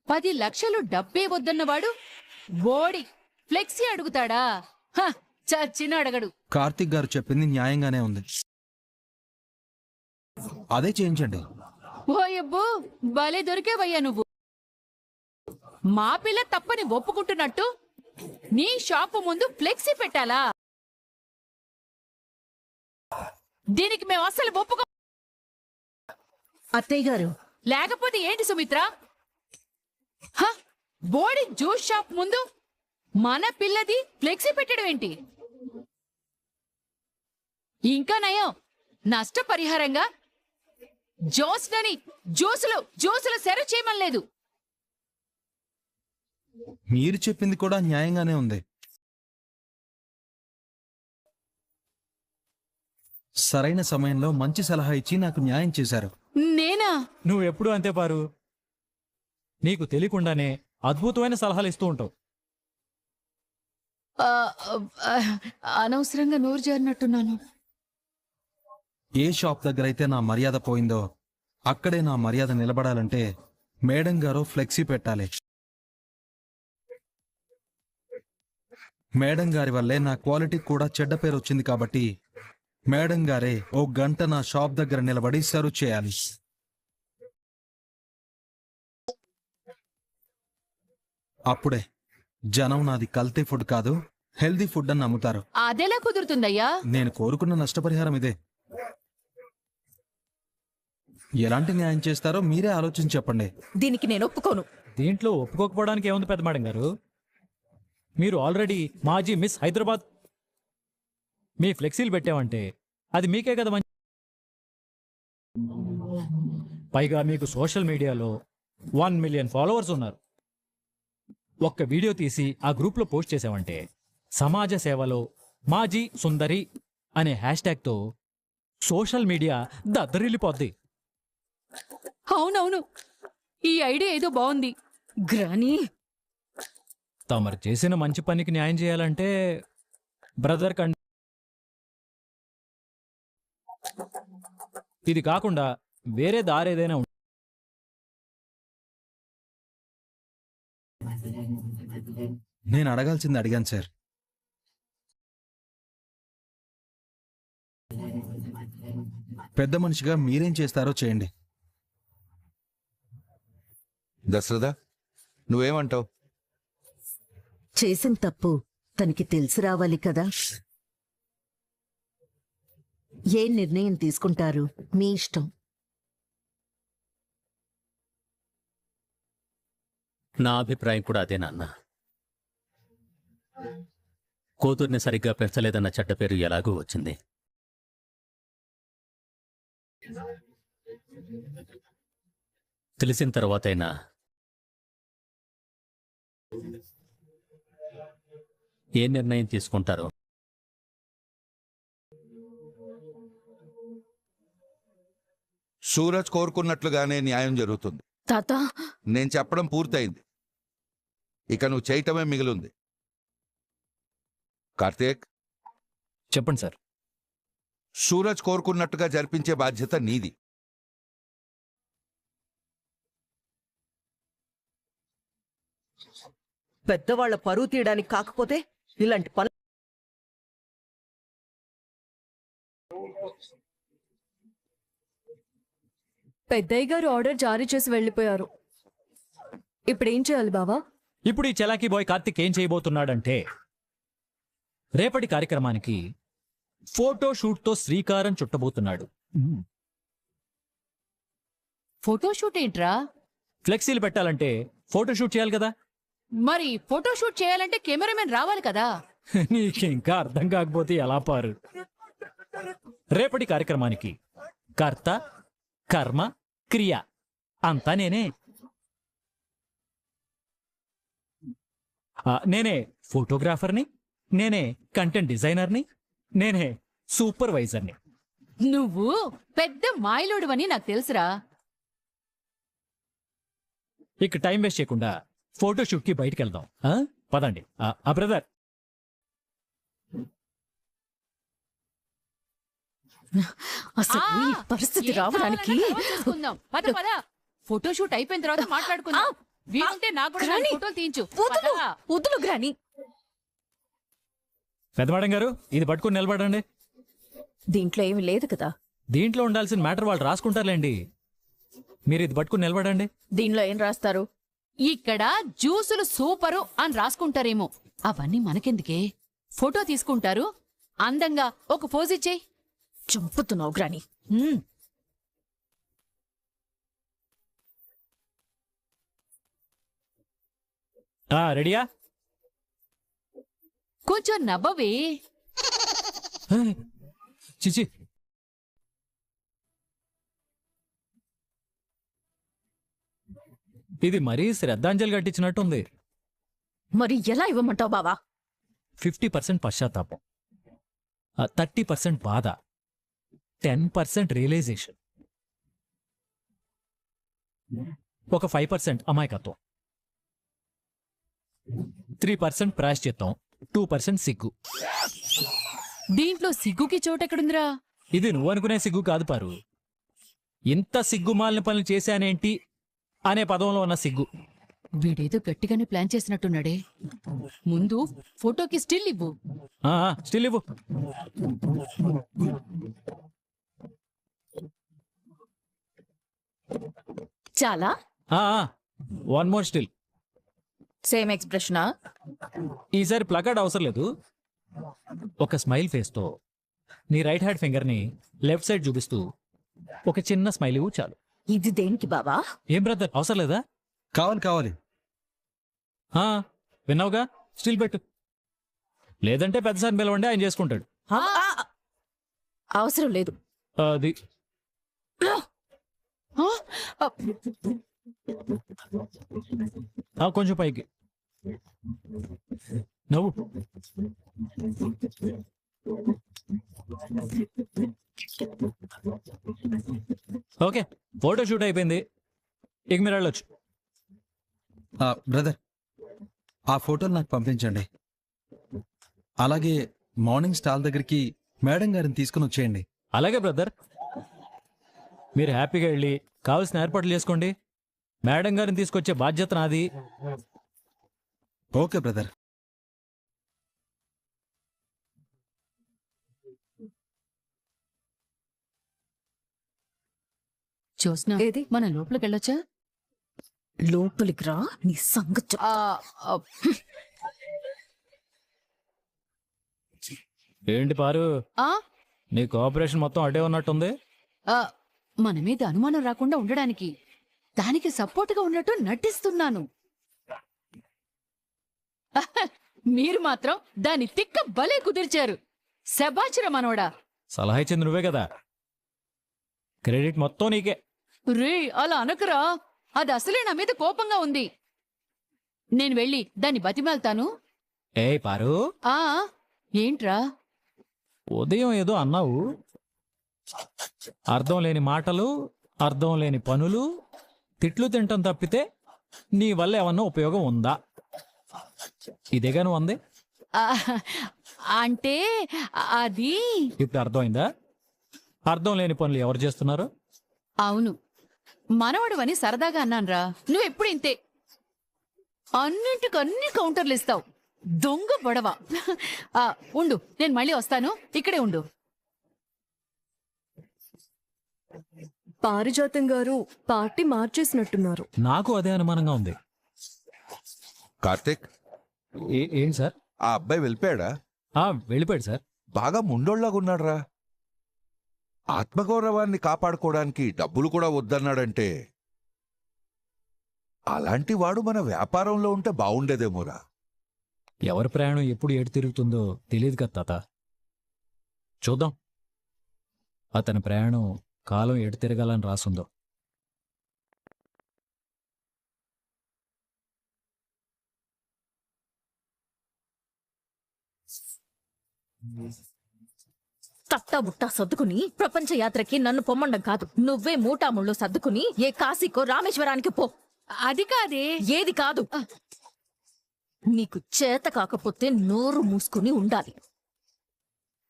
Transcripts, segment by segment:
10 లక్షలు డబ్బే వద్దన్నవాడు బోడి ఫ్లెక్సీ అడుగుతాడా? చచ్చిన అడగడు. కార్తిక్ గారు చెప్పింది న్యాయంగానే ఉంది, అదే చేయించండి. ఓయబ్బో, భలే దొరికేవయ్యా నువ్వు. మా పిల్ల తప్పని ఒప్పుకుంటున్నట్టు నీ షాపు ముందు ఫ్లెక్సీ పెట్టాలా? దీనికి మేము అస్సలు ఒప్పుకో. అత్తయ్య గారు, లేకపోతే ఏంటి సుమిత్ర? బోడి జ్యూస్ షాప్ ముందు మన పిల్లది ఫ్లెక్సీ పెట్టడం ఏంటి? ఇంకా నయం, నష్టపరిహారంగా జోస్నని జ్యూసులు సెర్వ్ చేయమనలేదు. మీరు చెప్పింది కూడా న్యాయంగానే ఉంది. సరైన సమయంలో మంచి సలహా ఇచ్చి నాకు న్యాయం చేశారు. నేనా? నువ్వు ఎప్పుడు అంతే పారు, నీకు తెలియకుండానే అద్భుతమైన సలహాలు ఇస్తూ ఉంటావు. అనవసరంగా నోరు జారినట్టున్నాను. ఏ షాప్ దగ్గర అయితే నా మర్యాద పోయిందో అక్కడే నా మర్యాద నిలబడాలంటే మేడం గారు ఫ్లెక్సీ పెట్టాలి. మేడం గారి వల్లే నా క్వాలిటీ కూడా చెడ్డ పేరు వచ్చింది కాబట్టి మేడం గారే ఓ గంట నా షాప్ దగ్గర నిలబడి సర్వ్ చేయాలి. అప్పుడే జనం నాది కల్తీ ఫుడ్ కాదు, హెల్దీ ఫుడ్ అని నమ్ముతారు. అదెలా కుదురుతుందయ్యా? నేను కోరుకున్న నష్టపరిహారం ఇదే. ఎలాంటి న్యాయం చేస్తారో మీరే ఆలోచించి చెప్పండి. దీనికి నేను ఒప్పుకోను. దీంట్లో ఒప్పుకోకపోవడానికి ఏముంది పెద్ద మేడం గారు? మీరు ఆల్రెడీ మాజీ మిస్ హైదరాబాద్ మీ ఫ్లెక్సీలు పెట్టామంటే అది మీకే కదా మంచి. పైగా మీకు సోషల్ మీడియాలో 1 మిలియన్ ఫాలోవర్స్ ఉన్నారు. ఒక్క వీడియో తీసి ఆ గ్రూప్లో పోస్ట్ చేసామంటే సమాజ సేవలో మాజీ సుందరి అనే హ్యాష్ట్యాగ్తో సోషల్ మీడియా దద్దరిల్లిపోద్ది. అవునవును, ఈ ఐడియా ఏదో బాగుంది. గ్రానీ, తమరు చేసిన మంచి పనికి న్యాయం చేయాలంటే బ్రదర్ ఇది కాకుండా వేరే దారేదైనా నేను అడగాల్సింది అడిగాను సార్. పెద్ద మనిషిగా మీరేం చేస్తారో చేయండి. దశరథ, నువ్వేమంటావు? చేసిన తప్పు తనకి తెలిసి రావాలి కదా. ఏ నిర్ణయం తీసుకుంటారు మీ ఇష్టం. నా అభిప్రాయం కూడా అదే నాన్న. కూతుర్ని సరిగ్గా పెంచలేదన్న చెడ్డ పేరు ఎలాగూ వచ్చింది. తెలిసిన తర్వాతైనా ఏ నిర్ణయం తీసుకుంటారో. సూరజ్ కోరుకున్నట్లుగానే న్యాయం జరుగుతుంది. తాత, నేను చెప్పడం పూర్తయింది, ఇక నువ్వు చేయటమే మిగిలింది. కార్తీక్, చెప్పండి సార్. సూరజ్ కోరుకున్నట్టుగా జరిపించే బాధ్యత నీది. పెద్దవాళ్ల పరువు తీయడానికి కాకపోతే ఇలాంటి పనులు. పెద్దయ్య గారు ఆర్డర్ జారీ చేసి వెళ్ళిపోయారు. ఇప్పుడేం చేయాలి బావా? ఇప్పుడు ఈ చలాకీ బాయ్ కార్తిక్ ఏం చేయబోతున్నాడంటే రేపటి కార్యక్రమానికి ఫోటోషూట్తో శ్రీకారం చుట్టబోతున్నాడు. ఫోటోషూట్ ఏంట్రా? ఫ్లెక్సీలు పెట్టాలంటే ఫోటోషూట్ చేయాలి కదా. మరి ఫోటోషూట్ చేయాలంటే కెమెరామెన్ రావాలి కదా. నీకింకా అర్థం కాకపోతే ఎలా పారు. రేపటి కార్యక్రమానికి కర్త కర్మ క్రియ అంతా నేనే. నేనే ఫోటోగ్రాఫర్ని, నేనే కంటెంట్ డిజైనర్ని, నేనే సూపర్వైజర్ని. నువ్వు పెద్ద మాయలోడువని నాకు తెలుసురా. ఇక టైం వేస్ట్ చేయకుండా ఫోటోషూట్కి బయటికి వెళ్దాం. పదండి. బ్రదర్, అసలు ఈ పరిస్థితి రావడానికి ఫోటోషూట్ అయిపోయిన తర్వాత మాట్లాడుకుందాం. వీలుంటే నాకు కూడా గ్రాని, ఫోటోలు తీయించు వదులు, పద. వదులు గ్రాని. పెద్ద మేడం గారు ఇది పట్టుకుని నిలబడండి. దీంట్లో ఏమీ లేదు కదా. దీంట్లో ఉండాల్సిన మ్యాటర్ వాళ్ళు రాసుకుంటారులేండి. మీరు ఇది పట్టుకుని నిలబడండి. దీనిలో ఏం రాస్తారు? ఇక్కడ జ్యూసులు సూపరు అని రాసుకుంటారేమో. అవన్నీ మనకెందుకే? ఫోటో తీసుకుంటారు, అందంగా ఒక పోజ్ ఇచ్చేయి. చంపుతున్నావు గ్రాని. రెడీయా? కొంచెం నవ్వవే. చిచి, ఇది మరీ శ్రద్ధాంజలి కట్టించినట్టుంది. మరి ఎలా ఇవ్వమంటావు బావా? 50% పశ్చాత్తాపం, 30% బాధ, 10% రియలైజేషన్, ఒక 5% అమాయకత్వం, 3% ప్రాయశ్చిత్తం, 2% సిగ్గు. దీంట్లో సిగ్గుకి చోటెక్కడుందిరా? ఇది నువ్వు అనుకునే సిగ్గు కాదు పారు. ఇంత సిగ్గుమాలిన పనులు చేశానేంటి అనే పదంలో ఉన్న సిగ్గు. వీడేదో గట్టిగానే ప్లాన్ చేసినట్టున్నాడే. ముందు ఫోటోకి స్టిల్ ఇవ్వు. స్టిల్ ఇవ్వు. చాలా వన్ మోర్ స్టిల్. సేమ్ ఎక్స్ప్రెషనా? ఈసారి ప్లకార్డ్ అవసరం లేదు. ఒక స్మైల్ ఫేస్తో నీ రైట్ హ్యాండ్ ఫింగర్ని లెఫ్ట్ సైడ్ చూపిస్తూ ఒక చిన్న స్మైల్ ఇవ్వు చాలు. ఇది దేనికి బావా? ఏం బ్రదర్, అవసరం లేదా? కావాలి. విన్నావుగా, స్టిల్ పెట్టు. లేదంటే పెద్ద సార్ పిలవండి, ఆయన చేసుకుంటాడు. అవసరం లేదు. అది కొంచెం పైకి నవ్వు. ఓకే, ఫోటో షూట్ అయిపోయింది. ఇక మీరు వెళ్ళొచ్చు. బ్రదర్, ఆ ఫోటోలు నాకు పంపించండి. అలాగే మార్నింగ్ స్టాల్ దగ్గరికి మేడం గారిని తీసుకుని వచ్చేయండి. అలాగే బ్రదర్, మీరు హ్యాపీగా వెళ్ళి కావాల్సిన ఏర్పాట్లు చేసుకోండి. మేడం గారిని తీసుకొచ్చే బాధ్యత నాది. Okay brother. చూసినా ఏది? మన లోపలికి వెళ్ళొచ్చా? లోపలికి రా, నీ సంగతి చెప్తా. ఏంటి పారు, ఆ, నీ కోఆపరేషన్ మొత్తం అడే ఉన్నట్టుంది. ఆ, మన మీద అనుమానం రాకుండా ఉండడానికి దానికి సపోర్ట్గా ఉన్నట్టు నటిస్తున్నాను. మీరు మాత్రం దాని తిక్క భలే కుదిర్చారు. శబాచిర మనోడా. సలహా ఇచ్చింది నువ్వే కదా, క్రెడిట్ మొత్తం నీకే. రే, అలా అనకరా. అది అసలే నా మీద కోపంగా ఉంది. నేను వెళ్ళి దాన్ని బతిమాలుతాను. ఏయ్ పారు, ఆ ఏంట్రా? ఉదయం ఏదో అన్నావు, అర్థం లేని మాటలు, అర్థం లేని పనులు, తిట్లు తింటం తప్పితే నీ వల్ల ఏమన్నా ఉపయోగం ఉందా? ఇదేగా నువ్వు అంది. ఆ, అంటే అది ఇప్పుడు అర్థమైందా? అర్థం లేని పనులు ఎవరు చేస్తున్నారు? అవును, మనవడు అని సరదాగా అన్నాన్రా. నువ్వెప్పుడు ఇంతే, అన్నింటికన్ని కౌంటర్లు ఇస్తావు. దొంగ బొడవ. ఉండు, నేను మళ్ళీ వస్తాను. ఇక్కడే ఉండు. పారిజాతం గారు పార్టీ మార్చేసినట్టున్నారు. నాకు అదే అనుమానంగా ఉంది. కార్తీక్, ఏంటి సార్? ఆ అబ్బాయి వెళ్ళిపోయాడా? వెళ్ళిపోయాడు సార్. బాగా ముండోళ్లాగా ఉన్నాడురా. ఆత్మగౌరవాన్ని కాపాడుకోవడానికి డబ్బులు కూడా వద్దన్నాడంటే, అలాంటి వాడు మన వ్యాపారంలో ఉంటే బాగుండేదేమోరా. ఎవరి ప్రయాణం ఎప్పుడు ఎటు తిరుగుతుందో తెలియదు కదా తాత. చూద్దాం అతని ప్రయాణం కాలం ఎటు తిరగాలని రాసుందో. తట్టా బుట్టా సర్దుకుని ప్రపంచ యాత్రకి నన్ను పొమ్మండం కాదు. నువ్వే మూటాముళ్ళు సర్దుకుని ఏ కాశీకో రామేశ్వరానికి పో. అది కాదే. ఏది కాదు, నీకు చేత కాకపోతే నోరు మూసుకుని ఉండాలి.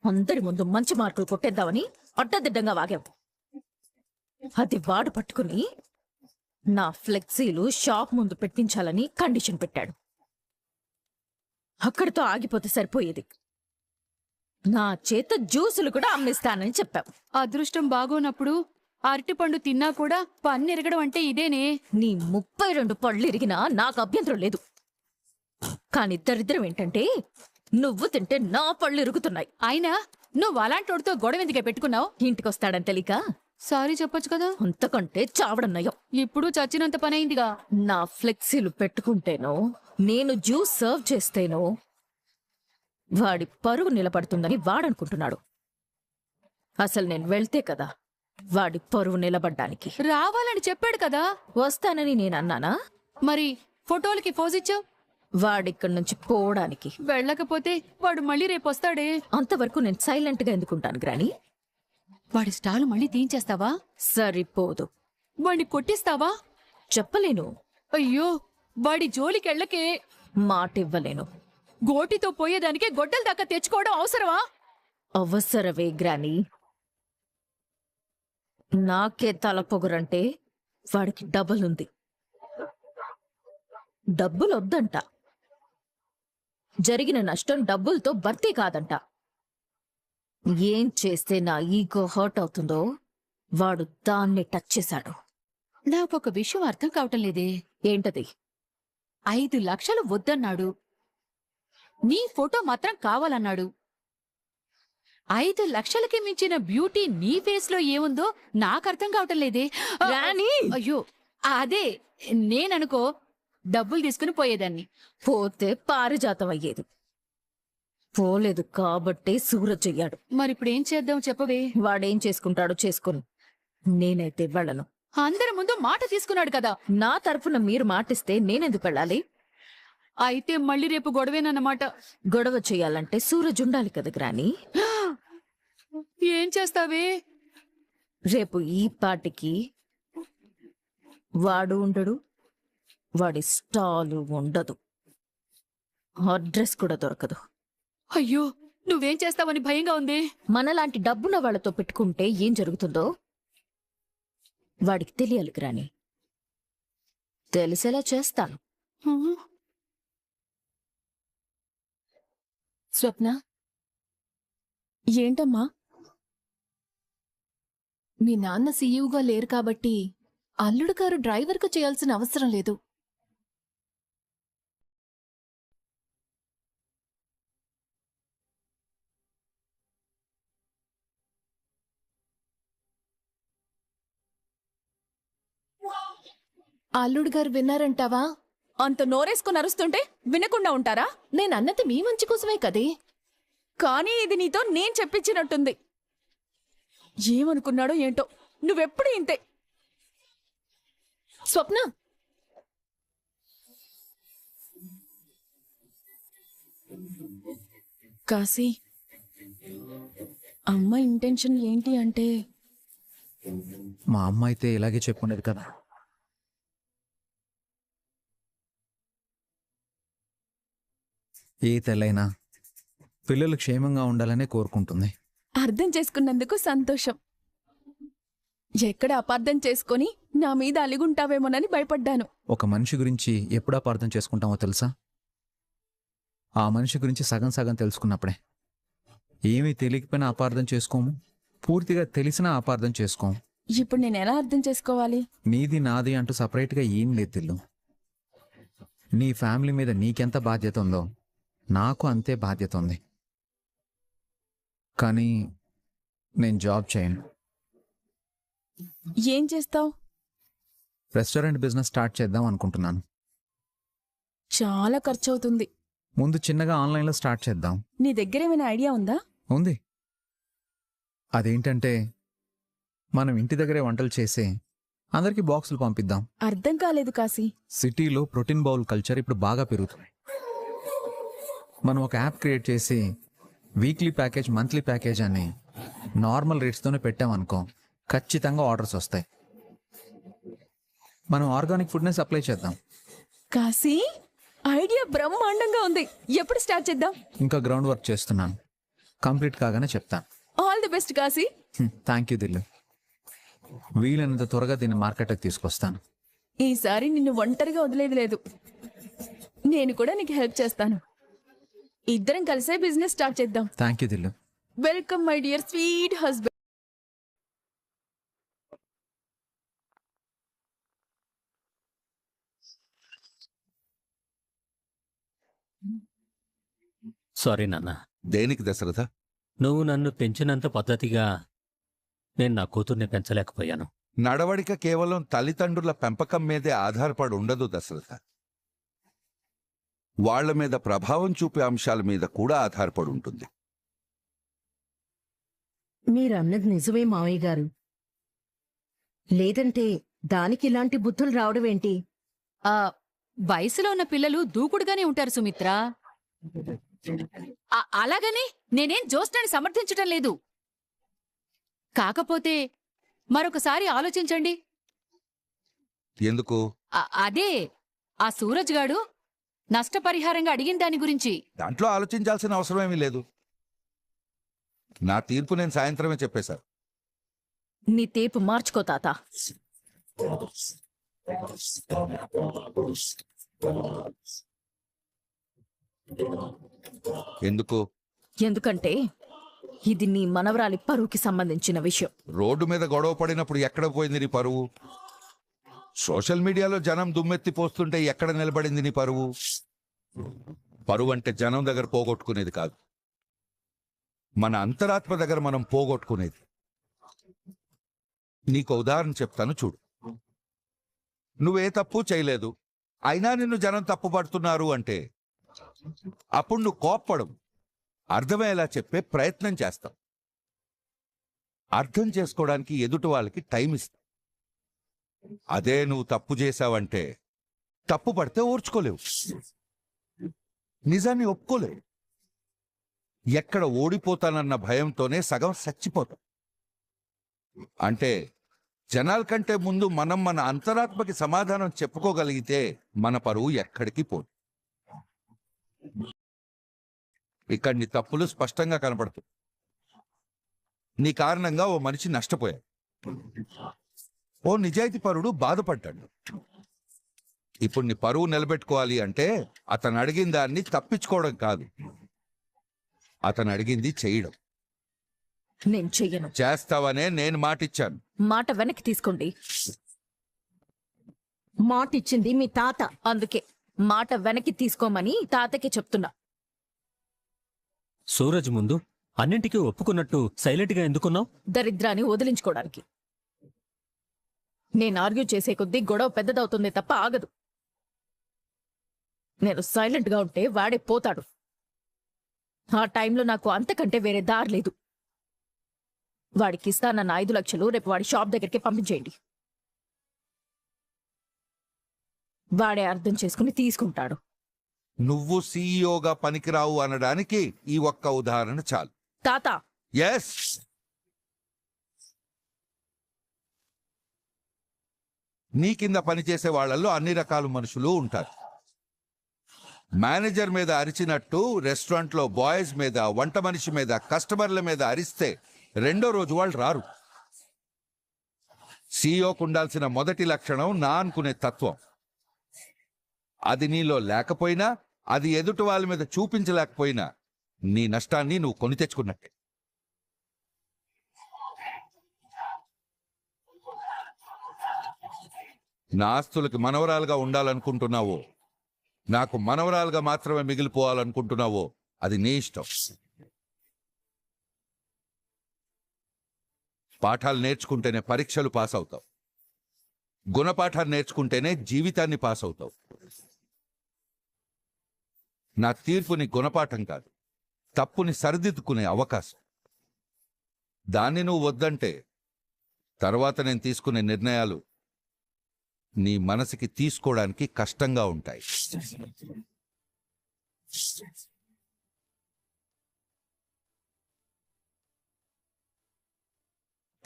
అందరి ముందు మంచి మార్కులు కొట్టేద్దామని అడ్డదిడ్డంగా వాగావు. అది వాడు పట్టుకుని నా ఫ్లెక్సీలు షాప్ ముందు పెట్టించాలని కండిషన్ పెట్టాడు. అక్కడితో ఆగిపోతే సరిపోయేది. నా చేత జ్యూసులు కూడా అమ్మిస్తానని చెప్పావు. అదృష్టం బాగోనప్పుడు అరటిపండు తిన్నా కూడా పన్ను ఎరగడం అంటే ఇదేనే. నీ 32 పళ్ళు ఇరిగినా నాకు అభ్యంతరం లేదు. కాని దరిద్రం ఏంటంటే నువ్వు తింటే నా పళ్ళు ఇరుగుతున్నాయి. అయినా నువ్వు అలాంటోడితో గొడవ ఎందుకే పెట్టుకున్నావు? ఇంటికొస్తాడని తెలియక సారీ చెప్పొచ్చు కదా. అంతకంటే చావడం నయం. ఇప్పుడు చచ్చినంత పనైందిగా. నా ఫ్లెక్సీలు పెట్టుకుంటేనో నేను జ్యూస్ సర్వ్ చేస్తేనో వాడి పరువు నిలబడుతుందని వాడనుకుంటున్నాడు. అసలు నేను వెళ్తే కదా వాడి పరువు నిలబడ్డానికి. రావాలని చెప్పాడు కదా. వస్తానని నేనన్నానా? మరి ఫోటోలకి పోజిచ్చావు. వాడిక్కడి నుంచి పోవడానికి. వెళ్ళకపోతే వాడు మళ్ళీ రేపు వస్తాడే. అంతవరకు నేను సైలెంట్ గా ఎందుకుంటాను గ్రాని? వాడి స్టాలు మళ్ళీ తీయించేస్తావా? సరిపోదు. వాడిని కొట్టిస్తావా? చెప్పలేను. అయ్యో, వాడి జోలికెళ్ళకే. మాటివ్వలేను. గోటితో పోయేదానికి గొడ్డల దాకా తెచ్చుకోవడం అవసరమా? అవసరవే గ్రాని. నాకే తల పొగరంటే వాడికి డబ్బులుంది. డబ్బులొద్దంట. జరిగిన నష్టం డబ్బులతో భర్తీ కాదంట. ఏం చేస్తే నా ఈగో హర్ట్ అవుతుందో వాడు దాన్ని టచ్ చేశాడు. నాకొక విషయం అర్థం కావటం లేదే. ఏంటది? 5 లక్షలు వద్దన్నాడు. నీ ఫోటో మాత్రం కావాలన్నాడు. 5 లక్షలకి మించిన బ్యూటీ నీ ఫేస్ లో ఏముందో నాకర్థం కావటం లేదే. రాణి! అయ్యో, అదే నేననుకో డబ్బులు తీసుకుని పోయేదాన్ని. పోతే పారిజాతం అయ్యేది. పోలేదు కాబట్టే సూరజ్ అయ్యాడు. మరిప్పుడేం చేద్దాం చెప్పవే. వాడేం చేసుకుంటాడో చేసుకుని, నేనైతే వెళ్ళను. అందరి ముందు మాట తీసుకున్నాడు కదా. నా తరఫున మీరు మాటిస్తే నేనెందుకు వెళ్ళాలి? అయితే మళ్ళీ రేపు గొడవేనన్నమాట. గొడవ చేయాలంటే సూరజ్ ఉండాలి కదా గ్రాని. ఏం చేస్తావే? రేపు ఈ పాటికి వాడు ఉండడు, వాడి స్టాలు ఉండదు, అడ్రస్ కూడా దొరకదు. అయ్యో, నువ్వేం చేస్తావని భయంగా ఉంది. మనలాంటి డబ్బున్న వాళ్లతో పెట్టుకుంటే ఏం జరుగుతుందో వాడికి తెలియాలి గ్రాని. తెలిసేలా చేస్తాను. స్వప్న, ఏంటమ్మా? మీ నాన్న సీఈఓగా లేరు కాబట్టి అల్లుడు గారు డ్రైవర్గా చేయాల్సిన అవసరం లేదు. అల్లుడు గారు విన్నారంటావా? అంత నోరేసుకుని అరుస్తుంటే వినకుండా ఉంటారా? నేనన్నది మీ మంచి కోసమే కదే. కానీ ఇది నీతో నేను చెప్పించినట్టుంది. ఏమనుకున్నాడో ఏంటో, నువ్వెప్పుడు ఇంతే. స్వప్న, కాశీ, అమ్మ ఇంటెన్షన్ ఏంటి అంటే, మా అమ్మ అయితే ఇలాగే చెప్పుండేది కదా. ఏ తల్లైనా పిల్లలు క్షేమంగా ఉండాలనే కోరుకుంటుంది. అర్థం చేసుకున్నందుకు సంతోషం. ఎక్కడ అపార్థం చేసుకొని నా మీద అలిగుంటావేమోనని భయపడ్డాను. ఒక మనిషి గురించి ఎప్పుడు అపార్థం చేసుకుంటామో తెలుసా? ఆ మనిషి గురించి సగం సగం తెలుసుకున్నప్పుడే. ఏమీ తెలియకపోయినా అపార్థం చేసుకోము, పూర్తిగా తెలిసినా అపార్థం చేసుకోము. ఇప్పుడు నేను ఎలా అర్థం చేసుకోవాలి? నీది నాది అంటూ సపరేట్గా ఏం లేదు తిల్లు. నీ ఫ్యామిలీ మీద నీకెంత బాధ్యత ఉందో నాకు అంతే బాధ్యత ఉంది. కానీ నేను జాబ్ చేయను. ఏం చేస్తావు? రెస్టారెంట్ బిజినెస్ స్టార్ట్ చేద్దాం అనుకుంటున్నాను. చాలా ఖర్చు అవుతుంది. ముందు చిన్నగా ఆన్లైన్లో స్టార్ట్ చేద్దాం. నీ దగ్గర ఏమైనా ఐడియా ఉందా? ఉంది. అదేంటంటే మనం ఇంటి దగ్గరే వంటలు చేసి అందరికీ బాక్సులు పంపిద్దాం. అర్థం కాలేదు కాశీ. సిటీలో ప్రోటీన్ బౌల్ కల్చర్ ఇప్పుడు బాగా పెరుగుతుంది. మనం ఒక యాప్ క్రియేట్ చేసి వీక్లీ ప్యాకేజ్, మంత్లీ ప్యాకేజ్ అని నార్మల్ రేట్స్తోనే పెట్టామనుకో, ఖచ్చితంగా ఆర్డర్స్ వస్తాయి. మనం ఆర్గానిక్ ఫుడ్నే సప్లై చేద్దాం. కాశీ, ఐడియా బ్రహ్మాండంగా ఉంది. ఎప్పుడు స్టార్ట్ చేద్దాం? ఇంకా గ్రౌండ్ వర్క్ చేస్తున్నాను. కంప్లీట్ కాగానే చెప్తాను. All the best Kashi. Thank you Dillu. వీలైనంత త్వరగా దీన్ని మార్కెట్కి తీసుకొస్తాను. ఈసారి నిన్ను ఒంటరిగా వదిలేది లేదు. నేను కూడా నీకు హెల్ప్ చేస్తాను. ఇద్దరం కలిసే బిజినెస్ స్టార్ట్ చేద్దాం. Thank you Dillu. Welcome my dear sweet husband. Sorry నాన్న. దేనికి దశరథ? నువ్వు నన్ను పెంచినంత పద్ధతిగా నేను నా కూతుర్ని పెంచలేకపోయాను. నడవడిక కేవలం తల్లిదండ్రుల పెంపకం మీదే ఆధారపడి ఉండదు దశరథ. వాళ్ల మీద ప్రభావం చూపే అంశాల మీద కూడా ఆధారపడి ఉంటుంది. మీరన్నది నిజమే మావయ్య గారు. లేదంటే దానికి ఇలాంటి బుద్ధులు రావడం ఏంటి? ఆ వయసులో ఉన్న పిల్లలు దూకుడుగానే ఉంటారు సుమిత్ర. అలాగని నేనేం జ్యోత్స్నని సమర్థించటం లేదు. కాకపోతే మరొకసారి ఆలోచించండి. ఎందుకు? అదే ఆ సూరజ్ గాడు నష్టపరిహారంగా అడిగిన దాని గురించి. దాంట్లో ఆలోచించాల్సిన అవసరమేమీ లేదు. నా తీర్పు నేను సాయంత్రమే చెప్పేశాను. నీ తీర్పు మార్చుకో తాత. ఎందుకు? ఎందుకంటే ఇది నీ మనవరాలి పరువుకి సంబంధించిన విషయం. రోడ్డు మీద గొడవ పడినప్పుడు ఎక్కడ పోయింది నీ పరువు? సోషల్ మీడియాలో జనం దుమ్మెత్తి పోస్తుంటే ఎక్కడ నిలబడింది నీ పరువు? పరువు అంటే జనం దగ్గర పోగొట్టుకునేది కాదు, మన అంతరాత్మ దగ్గర మనం పోగొట్టుకునేది. నీకు ఉదాహరణ చెప్తాను చూడు. నువ్వే తప్పు చేయలేదు, అయినా నిన్ను జనం తప్పు పడుతున్నారు అంటే అప్పుడు నువ్వు కోప్పడవు, అర్థమయ్యేలా చెప్పే ప్రయత్నం చేస్తావు. అర్థం చేసుకోవడానికి ఎదుటి వాళ్ళకి టైం ఇస్తావు. అదే నువ్వు తప్పు చేశావంటే తప్పు పడితే ఓర్చుకోలేవు, నిజాన్ని ఒప్పుకోలేవు. ఎక్కడ ఓడిపోతానన్న భయంతోనే సగం చచ్చిపోతాం. అంటే జనాల కంటే ముందు మనం మన అంతరాత్మకి సమాధానం చెప్పుకోగలిగితే మన పరువు ఎక్కడికి పోదు. ఇక్కడ నీ తప్పులు స్పష్టంగా కనపడుతుంది. నీ కారణంగా ఓ మనిషి నష్టపోయాడు, ఓ నిజాయితీపరుడు బాధపడ్డాడు. ఇప్పుడు నీ పరువు నిలబెట్టుకోవాలి అంటే అతను అడిగిన దాన్ని తప్పించుకోవడం కాదు, అతను అడిగింది చేయడం. నేను చెయ్యను. చేస్తావనే నేను మాటిచ్చాను. మాట వెనక్కి తీసుకోండి. మాటిచ్చింది మీ తాత. అందుకే మాట వెనక్కి తీసుకోమని తాతకి చెప్తున్నా. సూరజ్ ముందు అన్నింటికీ ఒప్పుకున్నట్టు సైలెంట్గా ఎందుకున్నావు? దరిద్రాన్ని వదిలించుకోవడానికి. నేను ఆర్గ్యూ చేసే కొద్దీ గొడవ పెద్దదవుతుంది తప్ప ఆగదు. నేను సైలెంట్గా ఉంటే వాడే పోతాడు. ఆ టైంలో నాకు అంతకంటే వేరే దారి లేదు. వాడికి ఇస్తానన్న 5 లక్షలు రేపు వాడి షాప్ దగ్గరికి పంపించేయండి. వాడే అర్థం చేసుకుని తీసుకుంటాడు. నువ్వు సీఈఓగా పనికిరావు అనడానికి ఈ ఒక్క ఉదాహరణ చాలు. తాత, ఎస్, నీ కింద పనిచేసే వాళ్ళల్లో అన్ని రకాల మనుషులు ఉంటారు. మేనేజర్ మీద అరిచినట్టు రెస్టారెంట్లో బాయ్స్ మీద, వంట మనిషి మీద, కస్టమర్ల మీద అరిస్తే రెండో రోజు వాళ్ళు రారు. సీఈఓకు ఉండాల్సిన మొదటి లక్షణం నా అనుకునే తత్వం. అది నీలో లేకపోయినా, అది ఎదుటి వాళ్ళ మీద చూపించలేకపోయినా నీ నష్టాన్ని నువ్వు కొని తెచ్చుకున్నట్టే. నా ఆస్తులకి మనవరాలుగా ఉండాలనుకుంటున్నావో, నాకు మనవరాలుగా మాత్రమే మిగిలిపోవాలనుకుంటున్నావో అది నీ ఇష్టం. పాఠాలు నేర్చుకుంటేనే పరీక్షలు పాస్ అవుతావు, గుణపాఠాలు నేర్చుకుంటేనే జీవితాన్ని పాస్ అవుతావు. నా తీర్పుని గుణపాఠం కాదు, తప్పుని సరిదిద్దుకునే అవకాశం. దాన్ని నువ్వు వద్దంటే తర్వాత నేను తీసుకునే నిర్ణయాలు నీ మనసుకి తీసుకోవడానికి కష్టంగా ఉంటాయి.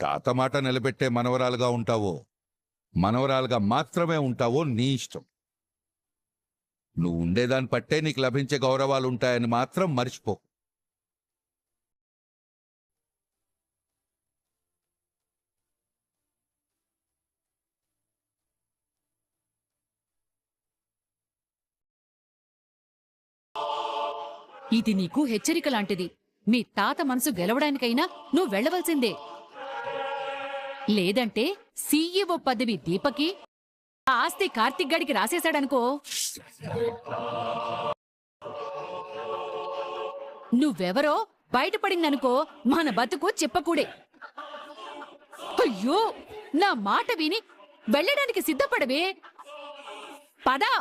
తాత మాట నిలబెట్టే మనవరాలుగా ఉంటావో, మనవరాలుగా మాత్రమే ఉంటావో నీ ఇష్టం. నువ్వు ఉండేదాన్ని పట్టే నీకు లభించే గౌరవాలు ఉంటాయని మాత్రం మర్చిపో. ఇది నీకు హెచ్చరిక లాంటిది. మీ తాత మనసు గెలవడానికైనా నువ్వు వెళ్ళవలసిందే. లేదంటే సీఈఓ పదవి దీపకి, ఆ ఆస్తి కార్తిక్ గడికి రాసేశాడనుకో, నువ్వెవరో బయటపడిందనుకో మన బతుకు చెప్పకూడే. అయ్యో, నా మాట విని వెళ్ళడానికి సిద్ధపడవే. పదా.